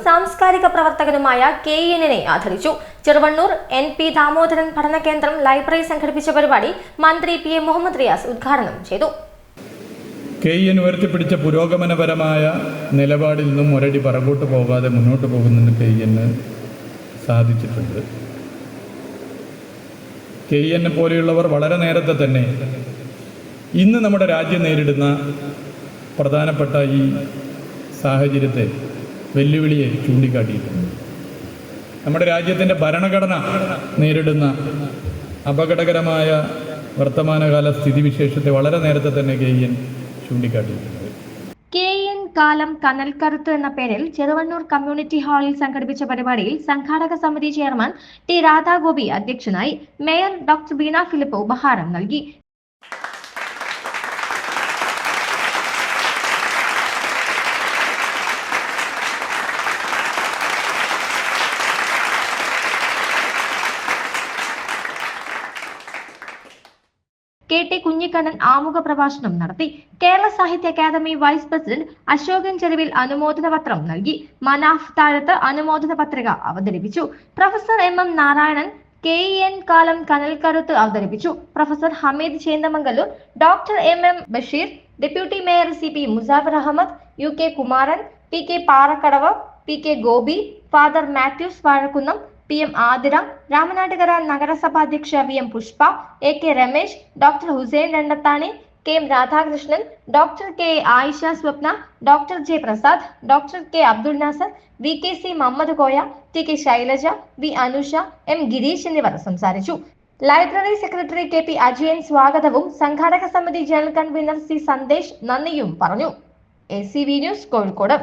സാംസ്കാരിക പ്രവർത്തകനുമായ KN-നെ ആദരിച്ചു. ചെറുവണ്ണൂർ NP ദാമോദരൻ പഠന കേന്ദ്രം ലൈബ്രറി സംഘടിപ്പിച്ച പരിപാടി മന്ത്രി PA മുഹമ്മദ് റിയാസ് ഉദ്ഘാടനം ചെയ്തു. KN ഉയർത്തിപ്പിടിച്ച പുരോഗമനപരമായ നിലപാടിൽ നിന്നും ഒരടി പുറകോട്ട് പോകാതെ മുന്നോട്ട് പോകുന്നതിന് KN സാധിച്ചിട്ടുണ്ട്. KN പോലെയുള്ളവർ വളരെ നേരത്തെ തന്നെ ഇന്ന് നമ്മുടെ രാജ്യം നേരിടുന്ന പ്രധാനപ്പെട്ട ഈ സാഹചര്യത്തെ വെല്ലുവിളിയെ ചൂണ്ടിക്കാട്ടിയിട്ടുണ്ട്. നമ്മുടെ രാജ്യത്തിൻ്റെ ഭരണഘടന നേരിടുന്ന അപകടകരമായ വർത്തമാനകാല സ്ഥിതിവിശേഷത്തെ വളരെ നേരത്തെ തന്നെ KN ചൂണ്ടിക്കാട്ടിയിട്ടുണ്ട്. KN കാലം കനൽക്കരുത്ത് എന്ന പേരിൽ ചെറുവണ്ണൂർ കമ്മ്യൂണിറ്റി ഹാളിൽ സംഘടിപ്പിച്ച പരിപാടിയിൽ സംഘാടക സമിതി ചെയർമാൻ T. രാധാഗോപി അധ്യക്ഷനായി. മേയർ ഡോക്ടർ ബീന ഫിലിപ്പ് ഉപഹാരം നൽകി. KT കുഞ്ഞിക്കണ്ണൻ ആമുഖ പ്രഭാഷണം നടത്തി. കേരള സാഹിത്യ അക്കാദമി വൈസ് പ്രസിഡന്റ് അശോകൻ ചെരുവിൽ അനുമോദന പത്രം നൽകി. മനാഫ് താഴത്ത് അനുമോദന പത്രിക അവതരിപ്പിച്ചു. പ്രൊഫസർ MM നാരായണൻ KN കാലം കനൽക്കരുത്ത് അവതരിപ്പിച്ചു. Professor Hameed Chendamangalur, doctor MM Basheer, deputy mayor CP Muzafar Ahmed, UK Kumaran, PK Parakkadavu, PK Gopi, father Mathews Vazhakkunnam, PM Athira, Ramanattukara നഗരസഭാ അധ്യക്ഷ VM Pushpa, AK Ramesh, doctor Hussain Randathani, KM Radhakrishnan, doctor K Ayisha Swapna, doctor J Prasad, doctor K Abdul Nasar, VKC Muhammad Koya, TK Shailaja, V Anusha, M Girish എന്നിവർ സംസാരിച്ചു. ലൈബ്രറി സെക്രട്ടറി KP അജയൻ സ്വാഗതവും സംഘാടക സമിതി ജനറൽ കൺവീനർ C സന്ദേശ് നന്ദിയും പറഞ്ഞു. ACV news Kozhikode.